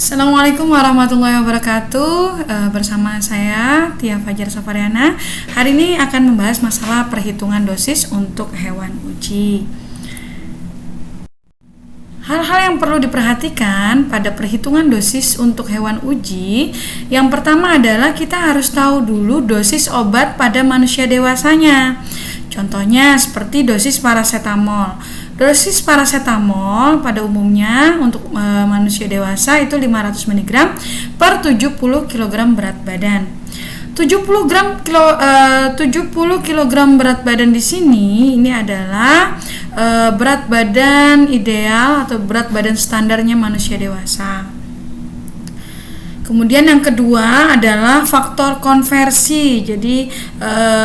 Assalamualaikum warahmatullahi wabarakatuh. Bersama saya Tia Fajar Safariana. Hari ini akan membahas masalah perhitungan dosis untuk hewan uji. Hal-hal yang perlu diperhatikan pada perhitungan dosis untuk hewan uji. Yang pertama adalah kita harus tahu dulu dosis obat pada manusia dewasanya. Contohnya seperti dosis parasetamol. Dosis parasetamol pada umumnya untuk manusia dewasa itu 500 mg per 70 kg berat badan. 70 kg berat badan di sini ini adalah berat badan ideal atau berat badan standarnya manusia dewasa. Kemudian yang kedua adalah faktor konversi. Jadi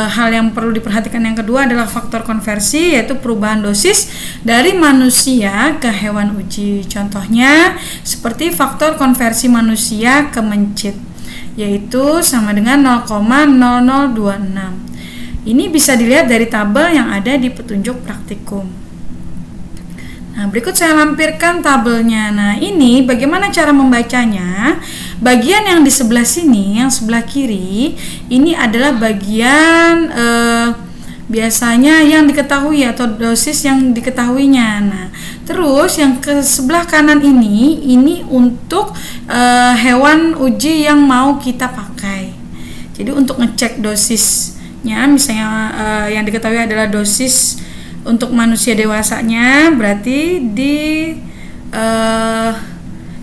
hal yang perlu diperhatikan yang kedua adalah faktor konversi, yaitu perubahan dosis dari manusia ke hewan uji. Contohnya seperti faktor konversi manusia ke mencit, yaitu sama dengan 0,0026. Ini bisa dilihat dari tabel yang ada di petunjuk praktikum. Nah, berikut saya lampirkan tabelnya. Nah, ini bagaimana cara membacanya? Bagian yang di sebelah sini, yang sebelah kiri, ini adalah bagian biasanya yang diketahui atau dosis yang diketahuinya. Nah, terus yang ke sebelah kanan ini untuk hewan uji yang mau kita pakai. Jadi untuk ngecek dosisnya, misalnya yang diketahui adalah dosis untuk manusia dewasanya, berarti di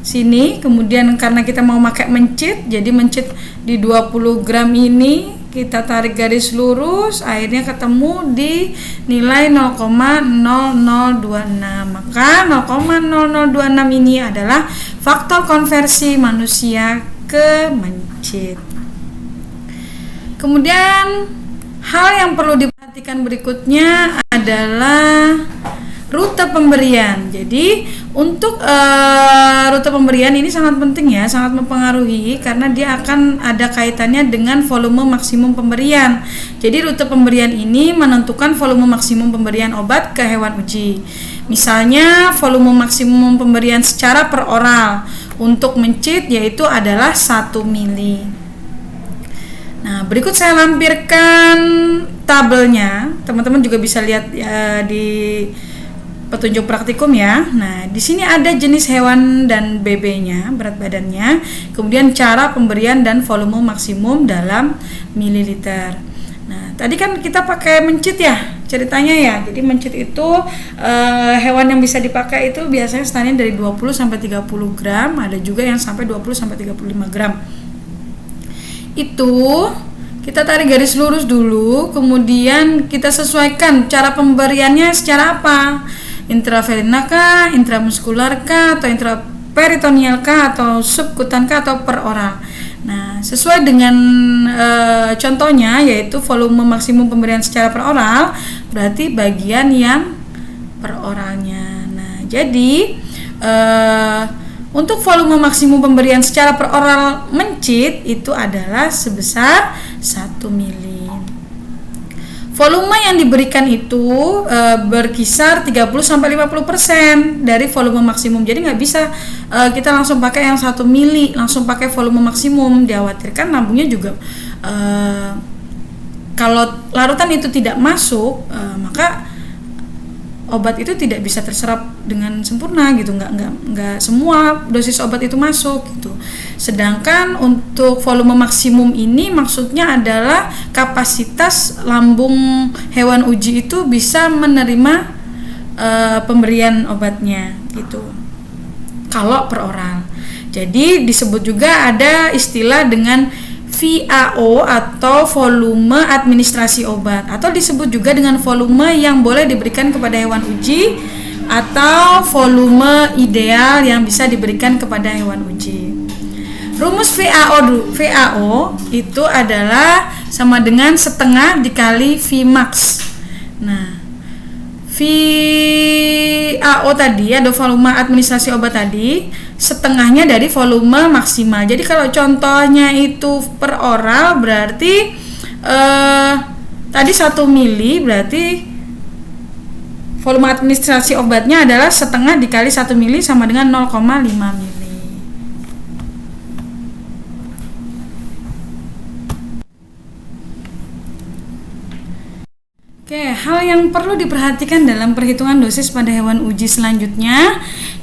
sini. Kemudian karena kita mau pakai mencit, jadi mencit di 20 gram ini kita tarik garis lurus, akhirnya ketemu di nilai 0,0026. Maka 0,0026 ini adalah faktor konversi manusia ke mencit. Kemudian hal yang perlu diperhatikan berikutnya adalah rute pemberian. Jadi untuk rute pemberian ini sangat penting ya, sangat mempengaruhi karena dia akan ada kaitannya dengan volume maksimum pemberian. Jadi rute pemberian ini menentukan volume maksimum pemberian obat ke hewan uji. Misalnya volume maksimum pemberian secara per oral untuk mencit yaitu adalah 1 mili. Nah, berikut saya lampirkan tabelnya. Teman-teman juga bisa lihat di petunjuk praktikum ya. Nah, di sini ada jenis hewan dan BB-nya, berat badannya, kemudian cara pemberian dan volume maksimum dalam mililiter. Nah, tadi kan kita pakai mencit ya ceritanya ya. Jadi mencit itu hewan yang bisa dipakai itu biasanya standarnya dari 20 sampai 30 gram, ada juga yang sampai 20 sampai 35 gram. Itu kita tarik garis lurus dulu, kemudian kita sesuaikan cara pemberiannya secara apa, intravena kah, intramuskular kah, atau intraperitoneal kah, atau subkutan kah, atau per oral. Nah, sesuai dengan contohnya yaitu volume maksimum pemberian secara per oral, berarti bagian yang per oralnya. Nah, jadi untuk volume maksimum pemberian secara per oral mencit itu adalah sebesar 1 mili. Volume yang diberikan itu berkisar 30-50% dari volume maksimum. Jadi nggak bisa kita langsung pakai yang 1 mili, langsung pakai volume maksimum. Dikhawatirkan lambungnya juga kalau larutan itu tidak masuk, maka obat itu tidak bisa terserap dengan sempurna gitu, nggak semua dosis obat itu masuk gitu. Sedangkan untuk volume maksimum ini maksudnya adalah kapasitas lambung hewan uji itu bisa menerima pemberian obatnya gitu. Kalau per oral. Jadi disebut juga ada istilah dengan VAO atau volume administrasi obat, atau disebut juga dengan volume yang boleh diberikan kepada hewan uji atau volume ideal yang bisa diberikan kepada hewan uji. Rumus VAO itu adalah sama dengan setengah dikali Vmax. Nah, VAO tadi ada volume administrasi obat tadi, setengahnya dari volume maksimal. Jadi kalau contohnya itu per oral berarti tadi 1 mili, berarti volume administrasi obatnya adalah setengah dikali 1 mili sama dengan 0,5 mili. hal yang perlu diperhatikan dalam perhitungan dosis pada hewan uji selanjutnya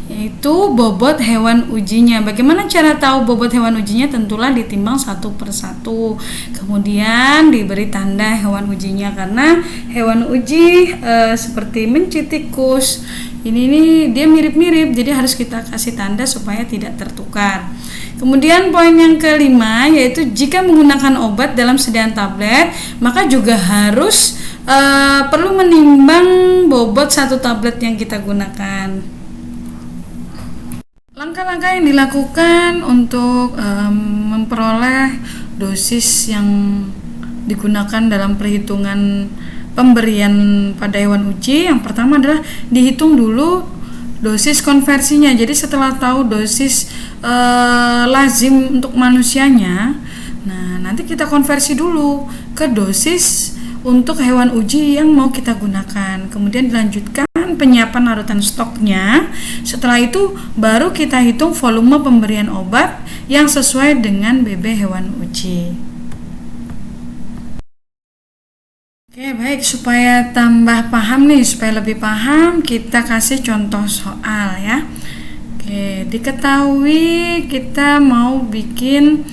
yaitu bobot hewan ujinya. Bagaimana cara tahu bobot hewan ujinya? Tentulah ditimbang satu per satu. Kemudian diberi tanda hewan ujinya, karena hewan uji seperti mencit tikus ini dia mirip-mirip, jadi harus kita kasih tanda supaya tidak tertukar. Kemudian poin yang kelima yaitu jika menggunakan obat dalam sediaan tablet, maka juga harus perlu menimbang bobot satu tablet yang kita gunakan. Langkah-langkah yang dilakukan untuk memperoleh dosis yang digunakan dalam perhitungan pemberian pada hewan uji, yang pertama adalah dihitung dulu dosis konversinya. Jadi setelah tahu dosis lazim untuk manusianya, nah nanti kita konversi dulu ke dosis untuk hewan uji yang mau kita gunakan. Kemudian dilanjutkan penyiapan larutan stoknya. Setelah itu baru kita hitung volume pemberian obat yang sesuai dengan BB hewan uji. Oke, baik, supaya tambah paham nih, supaya lebih paham, kita kasih contoh soal ya. Oke, diketahui kita mau bikin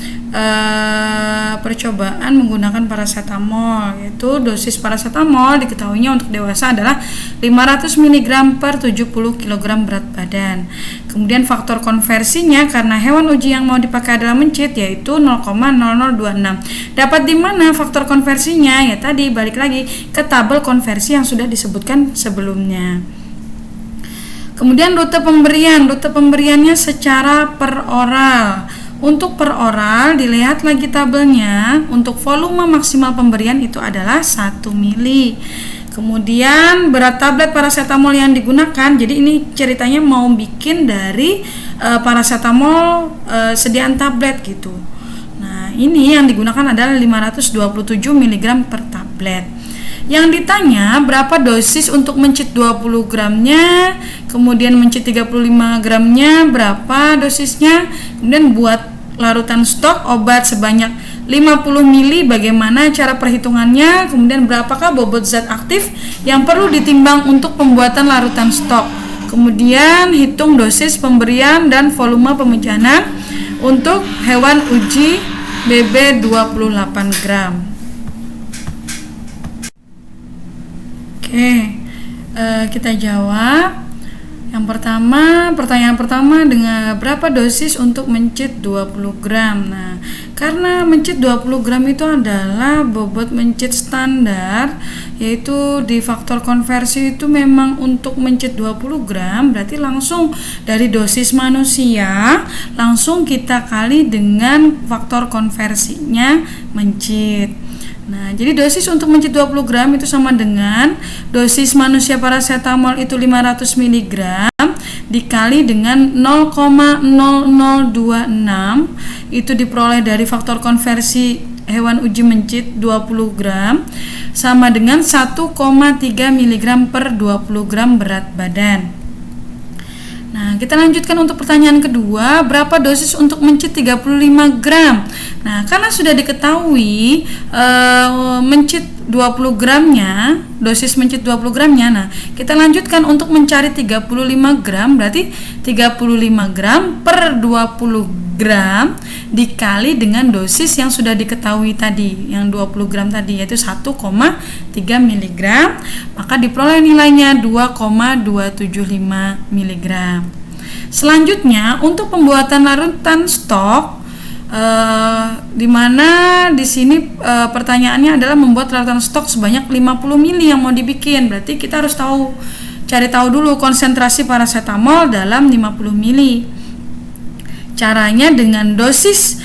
percobaan menggunakan paracetamol, yaitu dosis paracetamol diketahuinya untuk dewasa adalah 500 mg per 70 kg berat badan. Kemudian faktor konversinya karena hewan uji yang mau dipakai adalah mencit, yaitu 0,0026. Dapat di mana faktor konversinya? Ya tadi balik lagi ke tabel konversi yang sudah disebutkan sebelumnya. Kemudian rute pemberiannya secara per oral. Untuk per oral dilihat lagi tabelnya. Untuk volume maksimal pemberian itu adalah 1 mili. Kemudian berat tablet paracetamol yang digunakan. Jadi ini ceritanya mau bikin dari paracetamol sediaan tablet gitu. Nah, ini yang digunakan adalah 527 mg per tablet. Yang ditanya berapa dosis untuk mencit 20 gramnya, kemudian mencit 35 gramnya berapa dosisnya, kemudian buat larutan stok obat sebanyak 50 mili bagaimana cara perhitungannya, kemudian berapakah bobot zat aktif yang perlu ditimbang untuk pembuatan larutan stok, kemudian hitung dosis pemberian dan volume pemecahan untuk hewan uji BB 28 gram. Oke, kita jawab. Yang pertama, pertanyaan pertama dengan berapa dosis untuk mencit 20 gram. Nah, karena mencit 20 gram itu adalah bobot mencit standar, yaitu di faktor konversi itu memang untuk mencit 20 gram, berarti langsung dari dosis manusia langsung kita kali dengan faktor konversinya mencit. Nah, jadi dosis untuk mencit 20 gram itu sama dengan dosis manusia paracetamol itu 500 mg dikali dengan 0,0026 itu diperoleh dari faktor konversi hewan uji mencit 20 gram sama dengan 1,3 mg per 20 gram berat badan. Nah, kita lanjutkan untuk pertanyaan kedua, berapa dosis untuk mencit 35 gram? Nah, karena sudah diketahui mencit 20 gramnya, dosis mencit 20 gramnya, nah kita lanjutkan untuk mencari 35 gram, berarti 35 gram per 20 gram dikali dengan dosis yang sudah diketahui tadi, yang 20 gram tadi, yaitu 1,3 mg, maka diperoleh nilainya 2,275 mg. Selanjutnya untuk pembuatan larutan stok, di mana di sini pertanyaannya adalah membuat larutan stok sebanyak 50 mili yang mau dibikin. Berarti kita harus cari tahu dulu konsentrasi paracetamol dalam 50 mili. Caranya dengan dosis,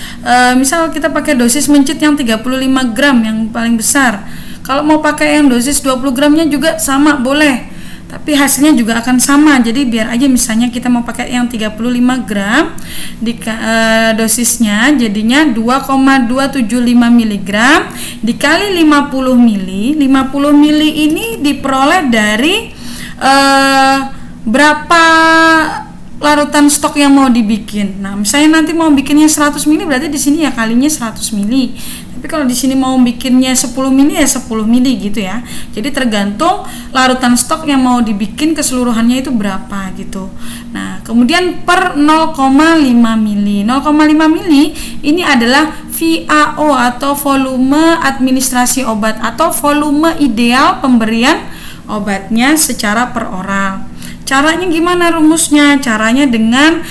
misal kita pakai dosis mencit yang 35 gram yang paling besar. Kalau mau pakai yang dosis 20 gramnya juga sama, boleh. Tapi hasilnya juga akan sama. Jadi biar aja misalnya kita mau pakai yang 35 gram dosisnya jadinya 2,275 mg dikali 50 mili. 50 mili ini diperoleh dari berapa larutan stok yang mau dibikin. Nah, misalnya nanti mau bikinnya 100 mili berarti di sini ya kalinya 100 mili. Tapi Tapi kalau di sini mau bikinnya 10 mili ya 10 mili gitu ya. Jadi tergantung larutan stok yang mau dibikin keseluruhannya itu berapa gitu. Nah, kemudian per 0,5 mili. 0,5 mili ini adalah VAO atau volume administrasi obat atau volume ideal pemberian obatnya secara per oral. Caranya gimana rumusnya? Caranya dengan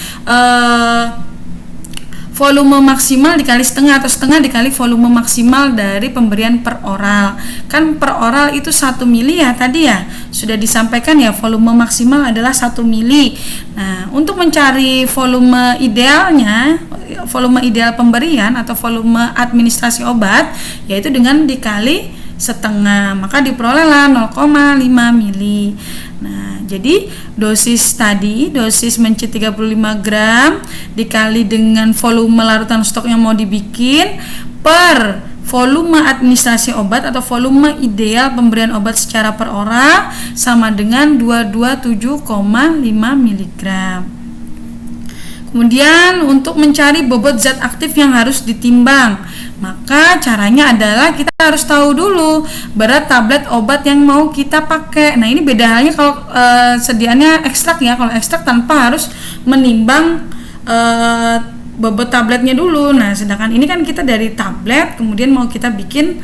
volume maksimal dikali setengah atau setengah dikali volume maksimal dari pemberian per oral. Kan per oral itu 1 mili ya tadi ya. Sudah disampaikan ya volume maksimal adalah 1 mili. Nah, untuk mencari volume idealnya, volume ideal pemberian atau volume administrasi obat yaitu dengan dikali setengah, maka diperolehlah 0,5 mili. Nah, jadi dosis tadi, dosis mencit 35 gram dikali dengan volume larutan stok yang mau dibikin per volume administrasi obat atau volume ideal pemberian obat secara per oral sama dengan 227,5 mg. Kemudian untuk mencari bobot zat aktif yang harus ditimbang, maka caranya adalah kita harus tahu dulu berat tablet obat yang mau kita pakai. Nah, ini beda halnya kalau sediaannya ekstrak ya. Kalau ekstrak tanpa harus menimbang bobot tabletnya dulu. Nah, sedangkan ini kan kita dari tablet kemudian mau kita bikin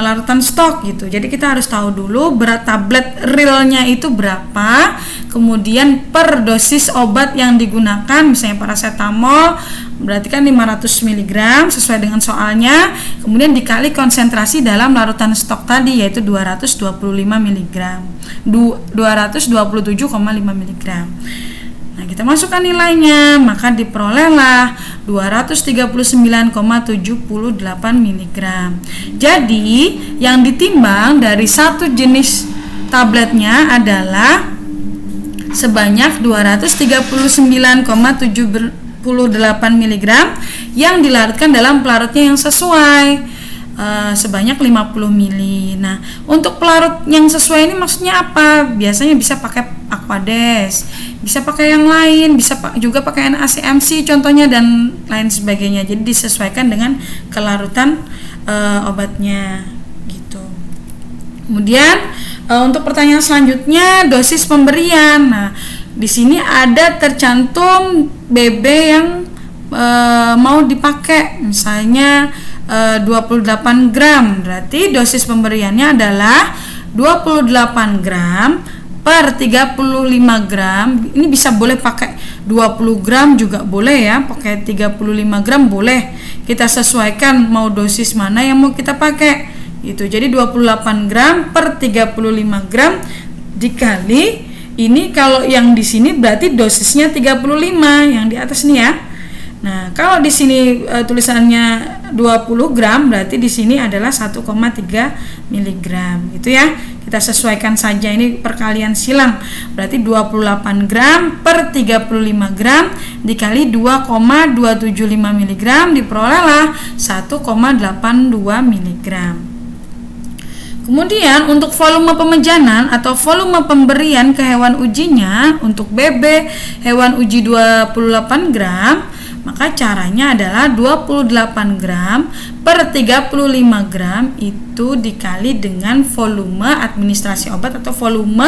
larutan stok gitu. Jadi kita harus tahu dulu berat tablet realnya itu berapa, kemudian per dosis obat yang digunakan, misalnya paracetamol berarti kan 500 mg sesuai dengan soalnya, kemudian dikali konsentrasi dalam larutan stok tadi yaitu 225 mg, 227,5 mg. Nah, kita masukkan nilainya, maka diperolehlah 239,78 mg. Jadi, yang ditimbang dari satu jenis tabletnya adalah sebanyak 239,78 mg yang dilarutkan dalam pelarutnya yang sesuai. Sebanyak 50 mili. Nah, untuk pelarut yang sesuai ini maksudnya apa? Biasanya bisa pakai Aquades, bisa pakai yang lain, bisa juga pakai NaCMC contohnya dan lain sebagainya. Jadi disesuaikan dengan kelarutan obatnya gitu. Kemudian untuk pertanyaan selanjutnya dosis pemberian. Nah, di sini ada tercantum BB yang mau dipakai, misalnya 28 gram, berarti dosis pemberiannya adalah 28 gram per 35 gram. Ini bisa boleh pakai 20 gram juga boleh ya, pakai 35 gram boleh. Kita sesuaikan mau dosis mana yang mau kita pakai gitu. Jadi 28 gram per 35 gram dikali ini, kalau yang di sini berarti dosisnya 35 yang di atas nih ya. Nah, kalau di sini tulisannya 20 gram, berarti di sini adalah 1,3 mg gitu ya. Kita sesuaikan saja, ini perkalian silang. Berarti 28 gram per 35 gram dikali 2,275 mg diperolehlah 1,82 mg. Kemudian untuk volume pemejanan atau volume pemberian ke hewan ujinya, untuk BB hewan uji 28 gram, maka caranya adalah 28 gram per 35 gram itu dikali dengan volume administrasi obat atau volume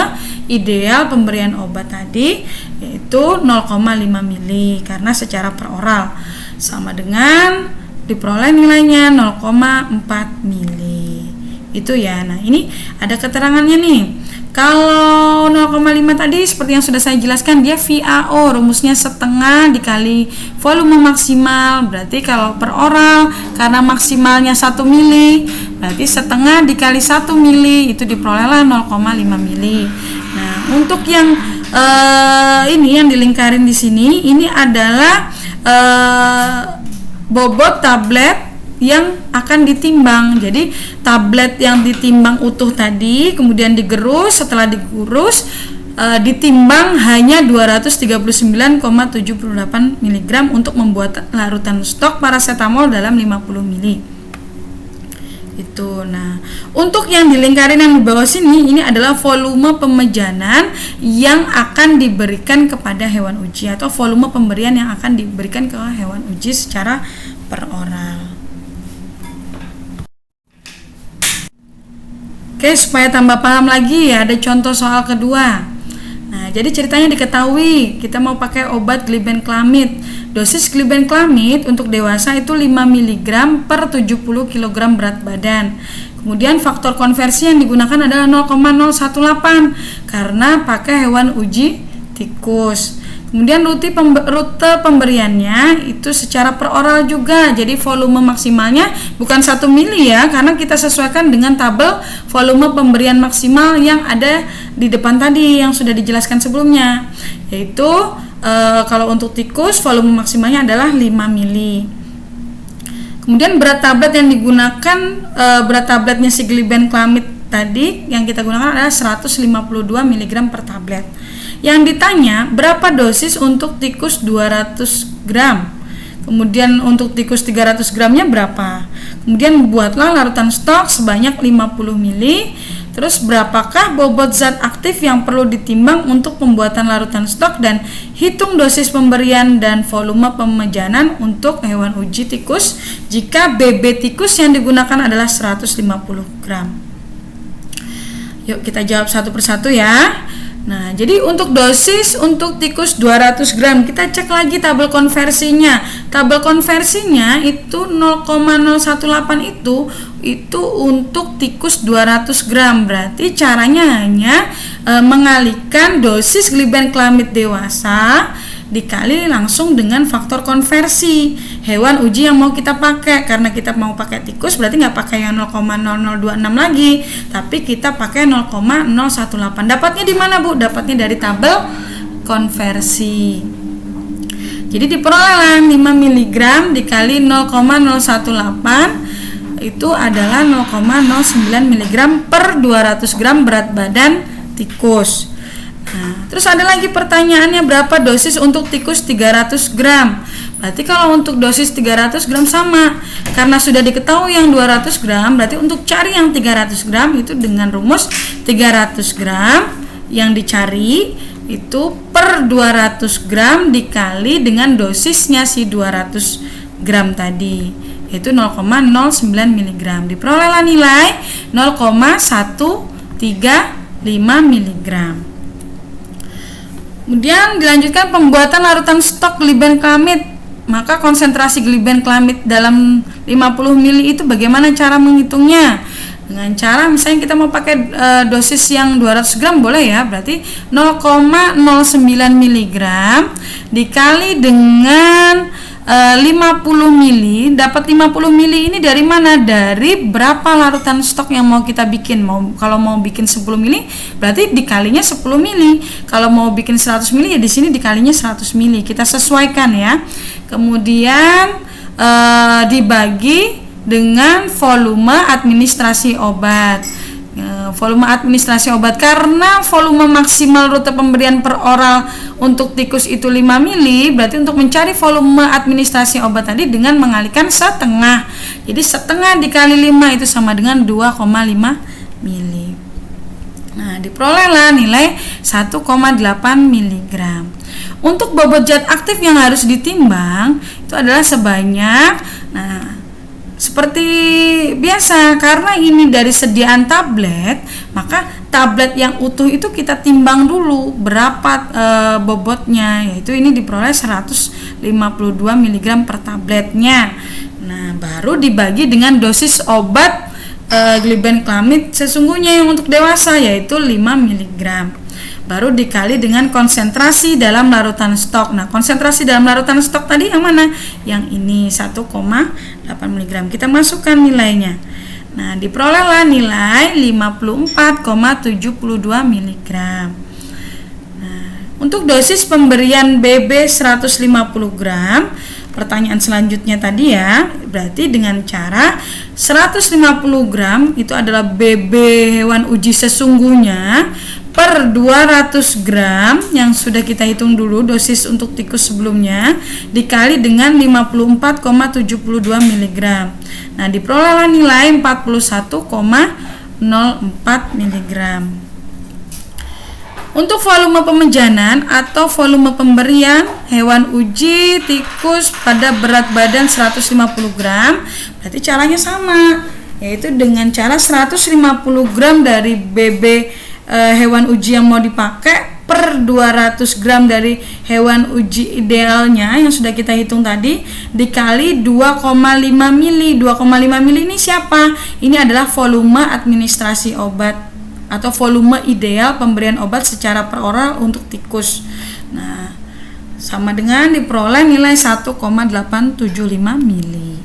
ideal pemberian obat tadi, yaitu 0,5 mili karena secara per oral, sama dengan diperoleh nilainya 0,4 mili. Itu ya. Nah, ini ada keterangannya nih. Kalau 0,5 tadi seperti yang sudah saya jelaskan, dia VAO, rumusnya setengah dikali volume maksimal. Berarti kalau per oral karena maksimalnya 1 mili, berarti setengah dikali 1 mili itu diperolehlah 0,5 mili. Nah, untuk yang ini yang dilingkarin di sini, ini adalah bobot tablet yang akan ditimbang. Jadi tablet yang ditimbang utuh tadi kemudian digerus, setelah digurus ditimbang hanya 239,78 mg untuk membuat larutan stok paracetamol dalam 50 mili. Itu. Nah, untuk yang dilingkarin yang di bawah sini, ini adalah volume pemejanan yang akan diberikan kepada hewan uji atau volume pemberian yang akan diberikan ke hewan uji secara per oral. Oke, supaya tambah paham lagi ya, ada contoh soal kedua. Nah, jadi ceritanya diketahui kita mau pakai obat glibenclamid. Dosis glibenclamid untuk dewasa itu 5 mg per 70 kg berat badan. Kemudian faktor konversi yang digunakan adalah 0,018 karena pakai hewan uji tikus. Kemudian rute pemberiannya itu secara peroral juga. Jadi volume maksimalnya bukan 1 mili ya, karena kita sesuaikan dengan tabel volume pemberian maksimal yang ada di depan tadi yang sudah dijelaskan sebelumnya. Yaitu kalau untuk tikus volume maksimalnya adalah 5 mili. Kemudian berat tablet yang digunakan, berat tabletnya si glibenclamid tadi yang kita gunakan adalah 152 mg per tablet. Yang ditanya berapa dosis untuk tikus 200 gram, kemudian untuk tikus 300 gramnya berapa. Kemudian buatlah larutan stok sebanyak 50 mili. Terus berapakah bobot zat aktif yang perlu ditimbang untuk pembuatan larutan stok, dan hitung dosis pemberian dan volume pemejanan untuk hewan uji tikus jika BB tikus yang digunakan adalah 150 gram. Yuk kita jawab satu persatu ya. Nah, jadi untuk dosis untuk tikus 200 gram, kita cek lagi tabel konversinya. Tabel konversinya itu 0,018 itu untuk tikus 200 gram. Berarti caranya hanya mengalihkan dosis glibenclamid dewasa dikali langsung dengan faktor konversi hewan uji yang mau kita pakai. Karena kita mau pakai tikus berarti nggak pakai yang 0,0026 lagi, tapi kita pakai 0,018. Dapatnya di mana Bu? Dapatnya dari tabel konversi. Jadi diperoleh 5 mg dikali 0,018 itu adalah 0,09 mg per 200 gram berat badan tikus. Nah, terus ada lagi pertanyaannya, berapa dosis untuk tikus 300 gram? Berarti kalau untuk dosis 300 gram sama, karena sudah diketahui yang 200 gram, berarti untuk cari yang 300 gram itu dengan rumus 300 gram yang dicari itu per 200 gram dikali dengan dosisnya si 200 gram tadi, yaitu 0,09 mg. Diperolehlah nilai 0,135 mg. Kemudian dilanjutkan pembuatan larutan stok glibenclamid. Maka konsentrasi glibenclamid dalam 50 mili itu bagaimana cara menghitungnya? Dengan cara misalnya kita mau pakai dosis yang 200 gram boleh ya, berarti 0,09 mg dikali dengan 50 mili. Dapat 50 mili ini dari mana? Dari berapa larutan stok yang mau kita bikin. Kalau mau bikin 10 mili berarti dikalinya 10 mili. Kalau mau bikin 100 mili ya di sini dikalinya 100 mili. Kita sesuaikan ya. Kemudian dibagi dengan volume administrasi obat. Volume administrasi obat, karena volume maksimal rute pemberian per oral untuk tikus itu 5 mili, berarti untuk mencari volume administrasi obat tadi dengan mengalihkan setengah. Jadi setengah dikali 5 itu sama dengan 2,5 mili. Nah, diperolehlah nilai 1,8 mg. Untuk bobot zat aktif yang harus ditimbang itu adalah sebanyak, seperti biasa, karena ini dari sediaan tablet, maka tablet yang utuh itu kita timbang dulu berapa bobotnya, yaitu ini diperoleh 152 mg per tabletnya. Nah, baru dibagi dengan dosis obat glibenclamid sesungguhnya yang untuk dewasa, yaitu 5 mg. Baru dikali dengan konsentrasi dalam larutan stok. Nah, konsentrasi dalam larutan stok tadi yang mana? Yang ini 1,8 mg. Kita masukkan nilainya. Nah, diperolehlah nilai 54,72 mg. Nah, untuk dosis pemberian BB 150 gram, pertanyaan selanjutnya tadi ya, berarti dengan cara 150 gram itu adalah BB hewan uji sesungguhnya per 200 gram yang sudah kita hitung dulu dosis untuk tikus sebelumnya dikali dengan 54,72 mg. Nah, diperolehlah nilai 41,04 mg. Untuk volume pemejanan atau volume pemberian hewan uji tikus pada berat badan 150 gram, berarti caranya sama. yaitu dengan cara 150 gram dari BB hewan uji yang mau dipakai per 200 gram dari hewan uji idealnya yang sudah kita hitung tadi dikali 2,5 mili. 2,5 mili ini siapa? Ini adalah volume administrasi obat atau volume ideal pemberian obat secara per oral untuk tikus. Nah, sama dengan diperoleh nilai 1,875 mili.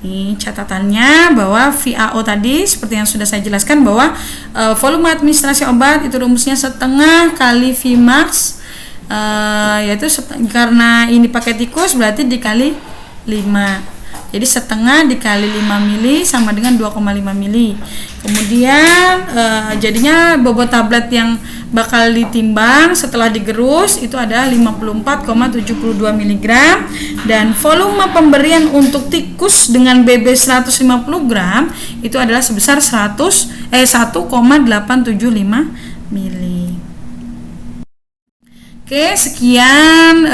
Ini catatannya bahwa VAO tadi seperti yang sudah saya jelaskan bahwa volume administrasi obat itu rumusnya setengah kali Vmax, yaitu karena ini pakai tikus berarti dikali 5. Jadi setengah dikali 5 mili sama dengan 2,5 mili. Kemudian jadinya bobot tablet yang bakal ditimbang setelah digerus itu adalah 54,72 mg dan volume pemberian untuk tikus dengan BB 150 gram itu adalah sebesar 1,875 mili. Oke, sekian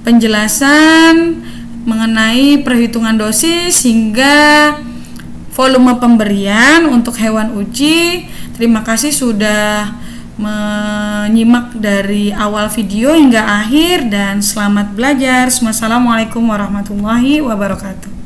penjelasan mengenai perhitungan dosis hingga volume pemberian untuk hewan uji. Terima kasih sudah menyimak dari awal video hingga akhir dan selamat belajar. Wassalamualaikum warahmatullahi wabarakatuh.